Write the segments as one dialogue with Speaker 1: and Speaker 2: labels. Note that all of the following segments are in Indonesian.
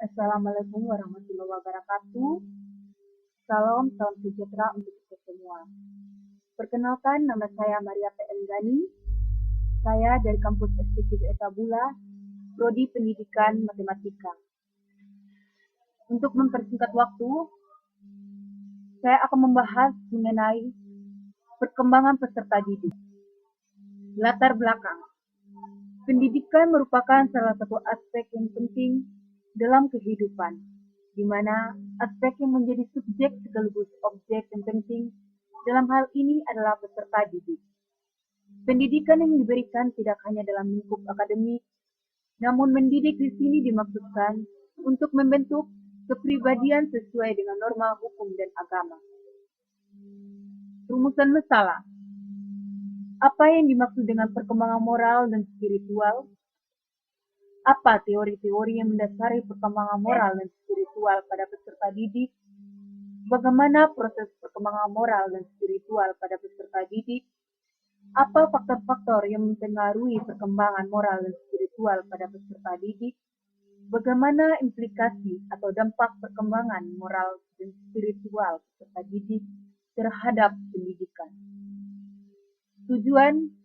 Speaker 1: Assalamualaikum warahmatullahi wabarakatuh. Salam sejahtera untuk kita semua. Perkenalkan, nama saya Maria PM Gani. Saya dari kampus STKB Etabula, Prodi Pendidikan Matematika. Untuk mempersingkat waktu, saya akan membahas mengenai perkembangan peserta didik. Latar belakang. Pendidikan merupakan salah satu aspek yang penting dalam kehidupan, di mana aspek yang menjadi subjek sekaligus objek yang penting dalam hal ini adalah peserta didik. Pendidikan yang diberikan tidak hanya dalam lingkup akademik, namun mendidik di sini dimaksudkan untuk membentuk kepribadian sesuai dengan norma hukum dan agama. Rumusan masalah. Apa yang dimaksud dengan perkembangan moral dan spiritual? Apa teori-teori yang mendasari perkembangan moral dan spiritual pada peserta didik? Bagaimana proses perkembangan moral dan spiritual pada peserta didik? Apa faktor-faktor yang mempengaruhi perkembangan moral dan spiritual pada peserta didik? Bagaimana implikasi atau dampak perkembangan moral dan spiritual peserta didik terhadap pendidikan? Tujuan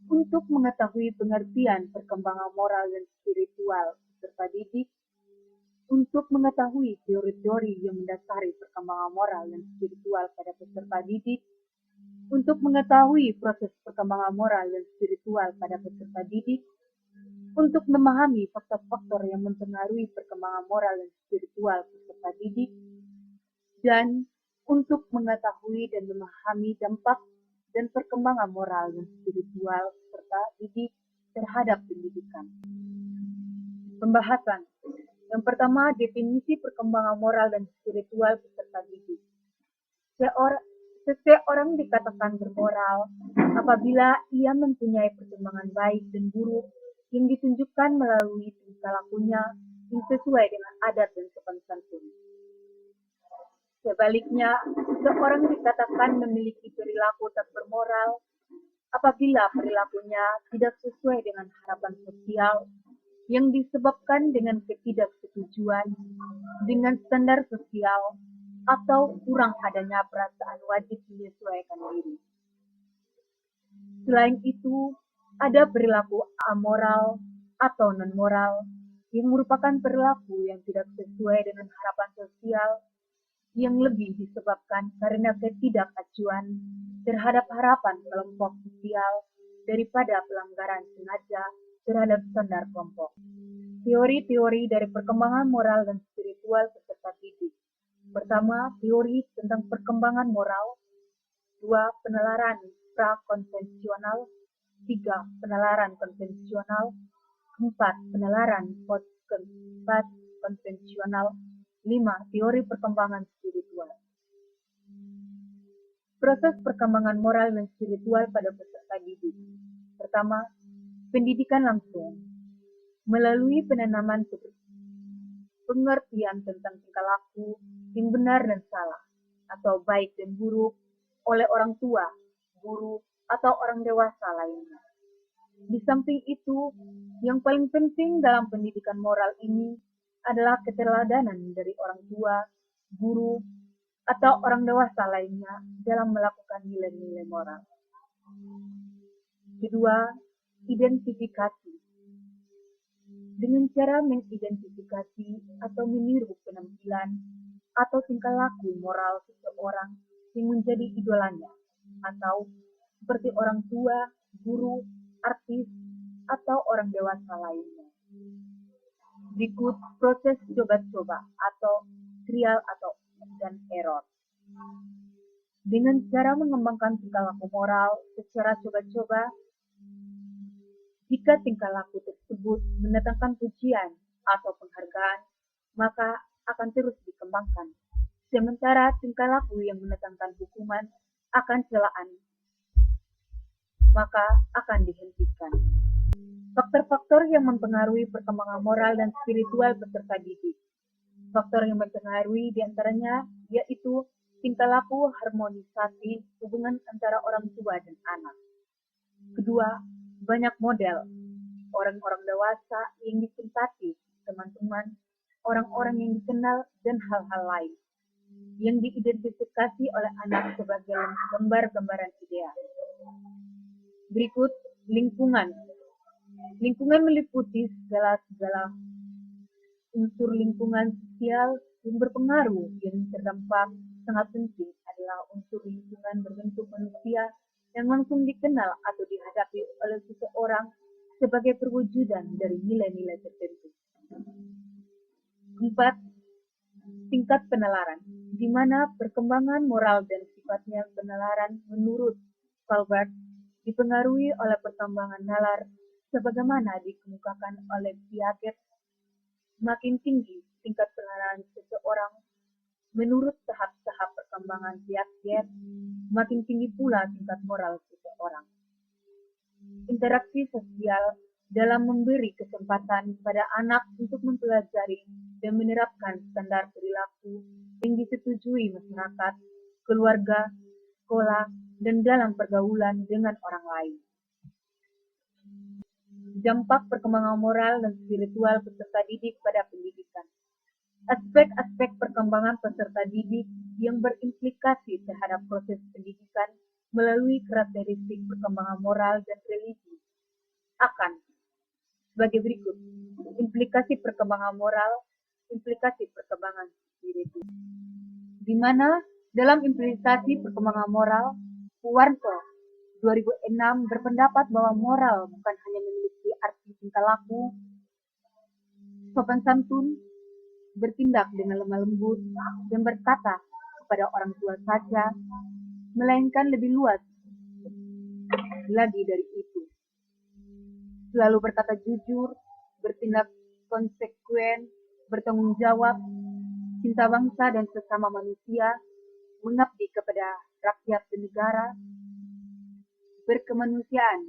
Speaker 1: untuk mengetahui pengertian perkembangan moral dan spiritual peserta didik, untuk mengetahui teori-teori yang mendasari perkembangan moral dan spiritual pada peserta didik, untuk mengetahui proses perkembangan moral dan spiritual pada peserta didik, untuk memahami faktor-faktor yang mempengaruhi perkembangan moral dan spiritual peserta didik, dan untuk mengetahui dan memahami dampak dan perkembangan moral dan spiritual peserta didik terhadap pendidikan. Pembahasan. Yang pertama, definisi perkembangan moral dan spiritual peserta didik. Seseorang dikatakan bermoral apabila ia mempunyai perkembangan baik dan buruk yang ditunjukkan melalui tingkah lakunya yang sesuai dengan adat dan sopan santun. Sebaliknya, seseorang dikatakan memiliki perilaku tak bermoral apabila perilakunya tidak sesuai dengan harapan sosial yang disebabkan dengan ketidaksetujuan dengan standar sosial atau kurang adanya perasaan wajib menyesuaikan diri. Selain itu, ada perilaku amoral atau non-moral yang merupakan perilaku yang tidak sesuai dengan harapan sosial yang lebih disebabkan karena ketidakacuan terhadap harapan kelompok sosial daripada pelanggaran sengaja terhadap standar kelompok. Teori-teori dari perkembangan moral dan spiritual peserta didik. Pertama, teori tentang perkembangan moral. 2. Penalaran prakonvensional. 3. Penalaran konvensional. 4. Penalaran post-konvensional. 5. Teori perkembangan spiritual. Proses perkembangan moral dan spiritual pada peserta didik. Pertama, pendidikan langsung. Melalui penanaman pengertian tentang tingkah laku yang benar dan salah, atau baik dan buruk, oleh orang tua, guru, atau orang dewasa lainnya. Di samping itu, yang paling penting dalam pendidikan moral ini adalah keteladanan dari orang tua, guru, atau orang dewasa lainnya dalam melakukan nilai-nilai moral. Kedua, identifikasi. Dengan cara mengidentifikasi atau meniru penampilan atau tingkah laku moral seseorang yang menjadi idolanya, atau seperti orang tua, guru, artis, atau orang dewasa lainnya. Berikut proses coba-coba atau trial dan error. Dengan cara mengembangkan tingkah laku moral secara coba-coba, jika tingkah laku tersebut mendatangkan pujian atau penghargaan, maka akan terus dikembangkan. Sementara tingkah laku yang mendatangkan hukuman akan celaan, maka akan dihentikan. Faktor-faktor yang mempengaruhi perkembangan moral dan spiritual peserta didik. Faktor yang mempengaruhi diantaranya yaitu tingkah laku harmonisasi hubungan antara orang tua dan anak. Kedua, banyak model, orang-orang dewasa yang disempati teman-teman, orang-orang yang dikenal, dan hal-hal lain yang diidentifikasi oleh anak sebagai gambar-gambaran ideal. Berikut lingkungan. Lingkungan meliputi segala unsur lingkungan sosial yang berpengaruh. Yang terdampak sangat penting adalah unsur lingkungan berbentuk manusia yang langsung dikenal atau dihadapi oleh seseorang sebagai perwujudan dari nilai-nilai tertentu. 4. Tingkat penalaran, di mana perkembangan moral dan sifatnya penalaran menurut Calvert dipengaruhi oleh perkembangan nalar sebagaimana dikemukakan oleh Piaget. Makin tinggi tingkat penalaran seseorang menurut tahap-tahap perkembangan Piaget, makin tinggi pula tingkat moral seseorang. Interaksi sosial dalam memberi kesempatan pada anak untuk mempelajari dan menerapkan standar perilaku yang disetujui masyarakat, keluarga, sekolah, dan dalam pergaulan dengan orang lain. Dampak perkembangan moral dan spiritual peserta didik pada pendidikan. Aspek-aspek perkembangan peserta didik yang berimplikasi terhadap proses pendidikan melalui karakteristik perkembangan moral dan religi akan sebagai berikut. Implikasi perkembangan moral, implikasi perkembangan spiritual. Di mana dalam implikasi perkembangan moral, Puwarto 2006 berpendapat bahwa moral bukan hanya memiliki arti tingkah laku, sopan santun, bertindak dengan lemah lembut, dan berkata kepada orang tua saja, melainkan lebih luas lagi dari itu. Selalu berkata jujur, bertindak konsekuen, bertanggung jawab, cinta bangsa dan sesama manusia, mengabdi kepada rakyat dan negara, berkemanusiaan,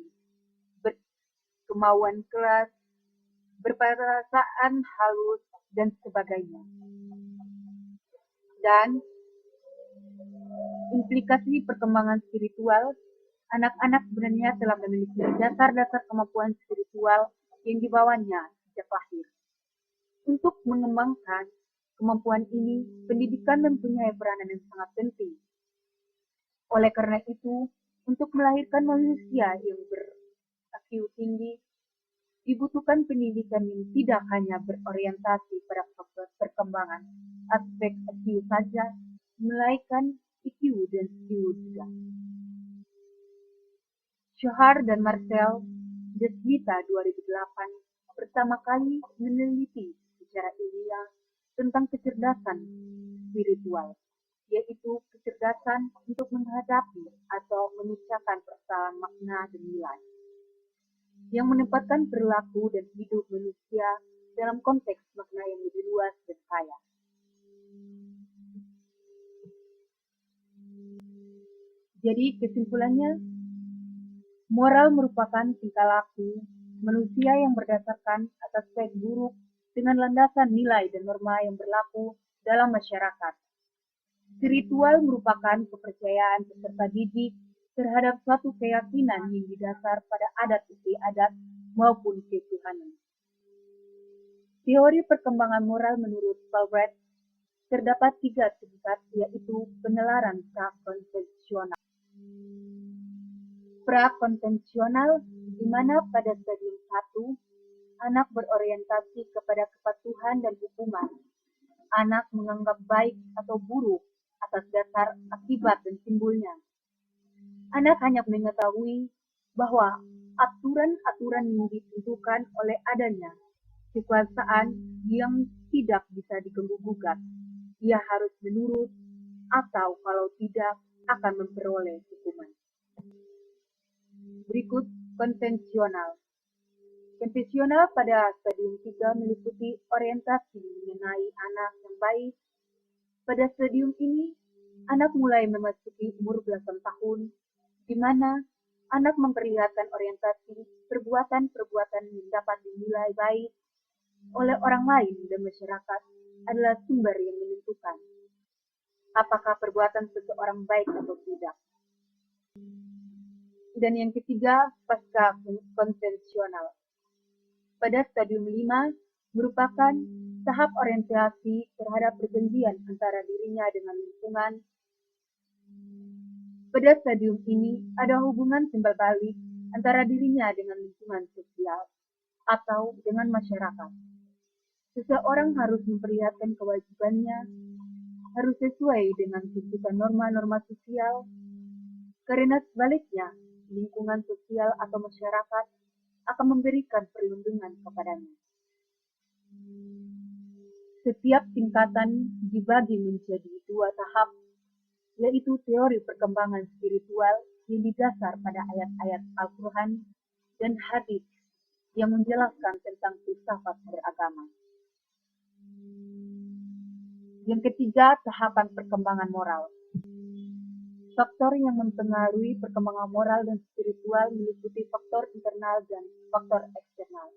Speaker 1: berkemauan keras, berperasaan halus, dan sebagainya. Dan implikasi perkembangan spiritual, anak-anak sebenarnya telah memiliki dasar-dasar kemampuan spiritual yang dibawanya sejak lahir. Untuk mengembangkan kemampuan ini, pendidikan mempunyai peranan yang sangat penting. Oleh karena itu, untuk melahirkan manusia yang ber-IQ tinggi, dibutuhkan pendidikan yang tidak hanya berorientasi pada faktor perkembangan aspek IQ saja, melainkan IQ dan SQ juga. Shahar dan Marcel Desmita 2008 pertama kali meneliti secara ilmiah tentang kecerdasan spiritual, yaitu kecerdasan untuk menghadapi atau memecahkan persoalan makna dan nilai, yang menempatkan perilaku dan hidup manusia dalam konteks makna yang lebih luas dan kaya. Jadi kesimpulannya, moral merupakan tingkah laku manusia yang berdasarkan atas baik buruk dengan landasan nilai dan norma yang berlaku dalam masyarakat. Spiritual merupakan kepercayaan peserta didik terhadap suatu keyakinan yang didasar pada adat istiadat maupun ketuhanan. Teori perkembangan moral menurut Calvert terdapat 3 tingkat, yaitu penalaran prakonvensional. Prakonvensional, di mana pada stadium 1, anak berorientasi kepada kepatuhan dan hukuman. Anak menganggap baik atau buruk atas dasar akibat dan timbulnya. Anak hanya mengetahui bahwa aturan-aturan yang ditentukan oleh adanya kekuasaan yang tidak bisa diganggu-gugat. Ia harus menurut, atau kalau tidak akan memperoleh hukuman. Berikut konvensional. Konvensional pada stadium 3 meliputi orientasi mengenai anak yang baik. Pada stadium ini, anak mulai memasuki umur belasan tahun, di mana anak memperlihatkan orientasi perbuatan-perbuatan yang dapat dinilai baik oleh orang lain dan masyarakat adalah sumber yang menentukan apakah perbuatan seseorang baik atau tidak. Dan yang ketiga, pasca konvensional. Pada stadium 5 merupakan tahap orientasi terhadap perjanjian antara dirinya dengan lingkungan. Pada stadium ini, ada hubungan timbal balik antara dirinya dengan lingkungan sosial atau dengan masyarakat. Seseorang harus memperlihatkan kewajibannya, harus sesuai dengan tuntutan norma-norma sosial, karena sebaliknya, lingkungan sosial atau masyarakat akan memberikan perlindungan kepadanya. Setiap tingkatan dibagi menjadi dua tahap, yaitu teori perkembangan spiritual yang didasar pada ayat-ayat Al-Quran dan hadis yang menjelaskan tentang filsafat beragama. Yang ketiga, tahapan perkembangan moral. Faktor yang mempengaruhi perkembangan moral dan spiritual meliputi faktor internal dan faktor eksternal.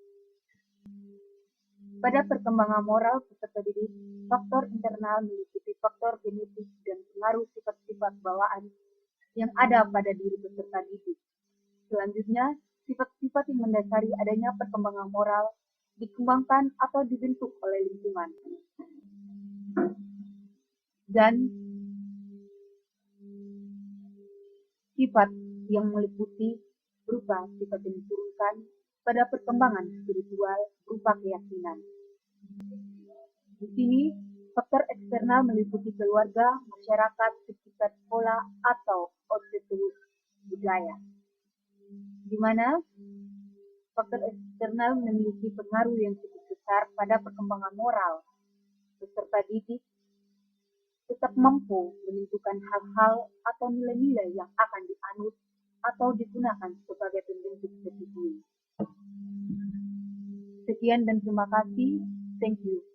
Speaker 1: Pada perkembangan moral peserta didik, faktor internal meliputi faktor genetik dan pengaruh sifat-sifat bawaan yang ada pada diri peserta didik. Selanjutnya, sifat-sifat yang mendasari adanya perkembangan moral dikembangkan atau dibentuk oleh lingkungan. Dan sifat yang meliputi berupa sifat yang diturunkan pada perkembangan spiritual berupa keyakinan. Di sini, faktor eksternal meliputi keluarga, masyarakat, sekitar sekolah, atau otoritas budaya. Di mana faktor eksternal memiliki pengaruh yang cukup besar pada perkembangan moral. Peserta didik tetap mampu menentukan hal-hal atau nilai-nilai yang akan dianut atau digunakan sebagai pembentuk disiplin. Sekian dan terima kasih. Thank you.